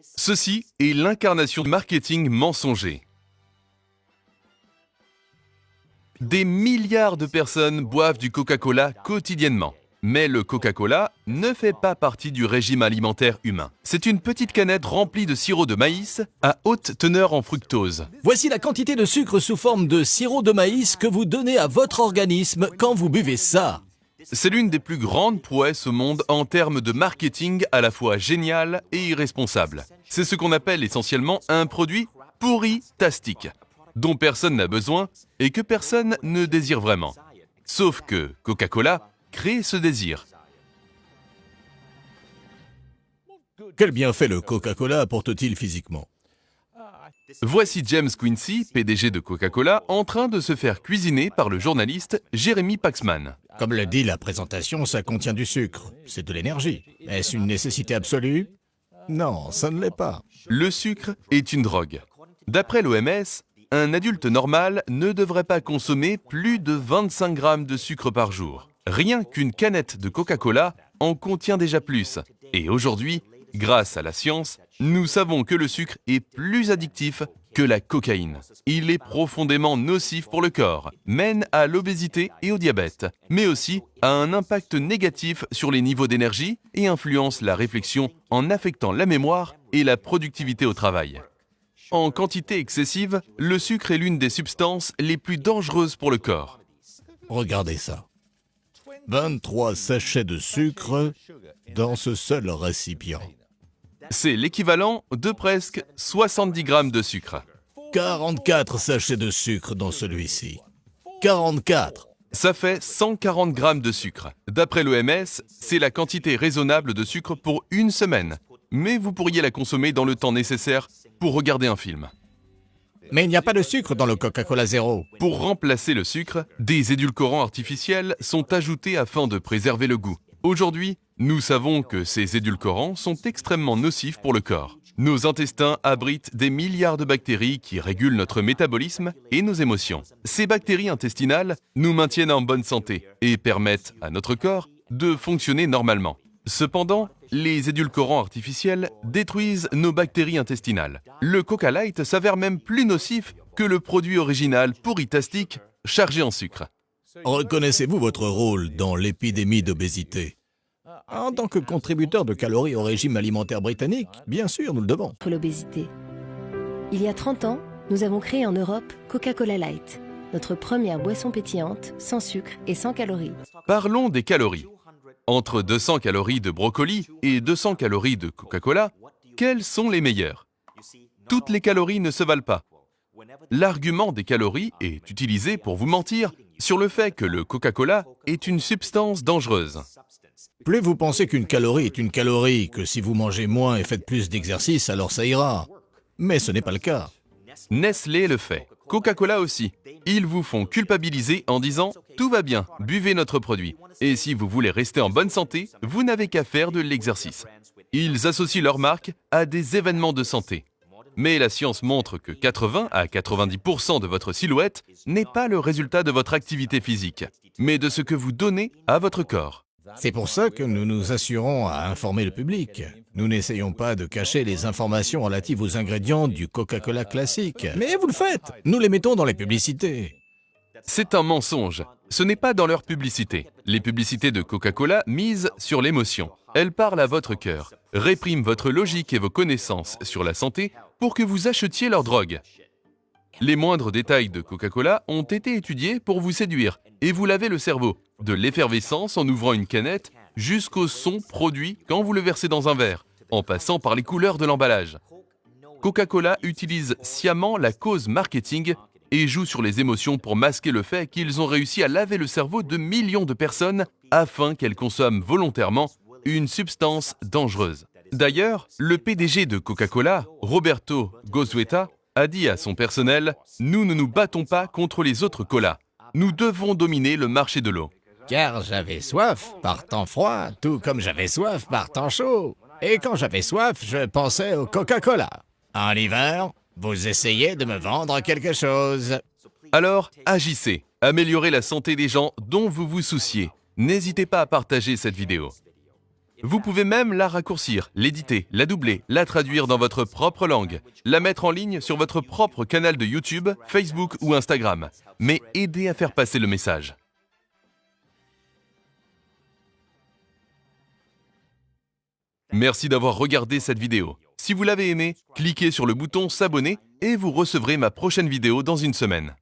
Ceci est l'incarnation du marketing mensonger. Des milliards de personnes boivent du Coca-Cola quotidiennement. Mais le Coca-Cola ne fait pas partie du régime alimentaire humain. C'est une petite canette remplie de sirop de maïs à haute teneur en fructose. Voici la quantité de sucre sous forme de sirop de maïs que vous donnez à votre organisme quand vous buvez ça. C'est l'une des plus grandes prouesses au monde en termes de marketing à la fois génial et irresponsable. C'est ce qu'on appelle essentiellement un produit pourri-tastique, dont personne n'a besoin et que personne ne désire vraiment. Sauf que Coca-Cola crée ce désir. Quel bienfait le Coca-Cola apporte-t-il physiquement? Voici James Quincey, PDG de Coca-Cola, en train de se faire cuisiner par le journaliste Jeremy Paxman. Comme le dit la présentation, ça contient du sucre. C'est de l'énergie. Est-ce une nécessité absolue? Non, ça ne l'est pas. Le sucre est une drogue. D'après l'OMS, un adulte normal ne devrait pas consommer plus de 25 grammes de sucre par jour. Rien qu'une canette de Coca-Cola en contient déjà plus. Et aujourd'hui, grâce à la science, nous savons que le sucre est plus addictif que la cocaïne. Il est profondément nocif pour le corps, mène à l'obésité et au diabète, mais aussi a un impact négatif sur les niveaux d'énergie et influence la réflexion en affectant la mémoire et la productivité au travail. En quantité excessive, le sucre est l'une des substances les plus dangereuses pour le corps. Regardez ça. 23 sachets de sucre dans ce seul récipient. C'est l'équivalent de presque 70 grammes de sucre. 44 sachets de sucre dans celui-ci. 44. Ça fait 140 grammes de sucre. D'après l'OMS, c'est la quantité raisonnable de sucre pour une semaine. Mais vous pourriez la consommer dans le temps nécessaire pour regarder un film. Mais il n'y a pas de sucre dans le Coca-Cola Zéro. Pour remplacer le sucre, des édulcorants artificiels sont ajoutés afin de préserver le goût. Aujourd'hui, nous savons que ces édulcorants sont extrêmement nocifs pour le corps. Nos intestins abritent des milliards de bactéries qui régulent notre métabolisme et nos émotions. Ces bactéries intestinales nous maintiennent en bonne santé et permettent à notre corps de fonctionner normalement. Cependant, les édulcorants artificiels détruisent nos bactéries intestinales. Le Coca Light s'avère même plus nocif que le produit original pourri-tastique chargé en sucre. Reconnaissez-vous votre rôle dans l'épidémie d'obésité? En tant que contributeur de calories au régime alimentaire britannique, bien sûr, nous le devons. Contre l'obésité. Il y a 30 ans, nous avons créé en Europe Coca-Cola Light, notre première boisson pétillante, sans sucre et sans calories. Parlons des calories. Entre 200 calories de brocoli et 200 calories de Coca-Cola, quelles sont les meilleures? Toutes les calories ne se valent pas. L'argument des calories est utilisé pour vous mentir sur le fait que le Coca-Cola est une substance dangereuse. Plus vous pensez qu'une calorie est une calorie, que si vous mangez moins et faites plus d'exercice, alors ça ira. Mais ce n'est pas le cas. Nestlé le fait. Coca-Cola aussi. Ils vous font culpabiliser en disant « Tout va bien, buvez notre produit. Et si vous voulez rester en bonne santé, vous n'avez qu'à faire de l'exercice. » Ils associent leur marque à des événements de santé. Mais la science montre que 80 à 90% de votre silhouette n'est pas le résultat de votre activité physique, mais de ce que vous donnez à votre corps. C'est pour ça que nous nous assurons à informer le public. Nous n'essayons pas de cacher les informations relatives aux ingrédients du Coca-Cola classique. Mais vous le faites. Nous les mettons dans les publicités. C'est un mensonge. Ce n'est pas dans leur publicité. Les publicités de Coca-Cola misent sur l'émotion. Elles parlent à votre cœur, répriment votre logique et vos connaissances sur la santé pour que vous achetiez leur drogue. Les moindres détails de Coca-Cola ont été étudiés pour vous séduire et vous laver le cerveau, de l'effervescence en ouvrant une canette jusqu'au son produit quand vous le versez dans un verre, en passant par les couleurs de l'emballage. Coca-Cola utilise sciemment la cause marketing et joue sur les émotions pour masquer le fait qu'ils ont réussi à laver le cerveau de millions de personnes afin qu'elles consomment volontairement une substance dangereuse. D'ailleurs, le PDG de Coca-Cola, Roberto Goizueta, a dit à son personnel « Nous ne nous battons pas contre les autres colas. Nous devons dominer le marché de l'eau. » Car j'avais soif par temps froid, tout comme j'avais soif par temps chaud. Et quand j'avais soif, je pensais au Coca-Cola. En hiver, vous essayez de me vendre quelque chose. Alors, agissez. Améliorez la santé des gens dont vous vous souciez. N'hésitez pas à partager cette vidéo. Vous pouvez même la raccourcir, l'éditer, la doubler, la traduire dans votre propre langue, la mettre en ligne sur votre propre canal de YouTube, Facebook ou Instagram. Mais aidez à faire passer le message. Merci d'avoir regardé cette vidéo. Si vous l'avez aimée, cliquez sur le bouton s'abonner et vous recevrez ma prochaine vidéo dans une semaine.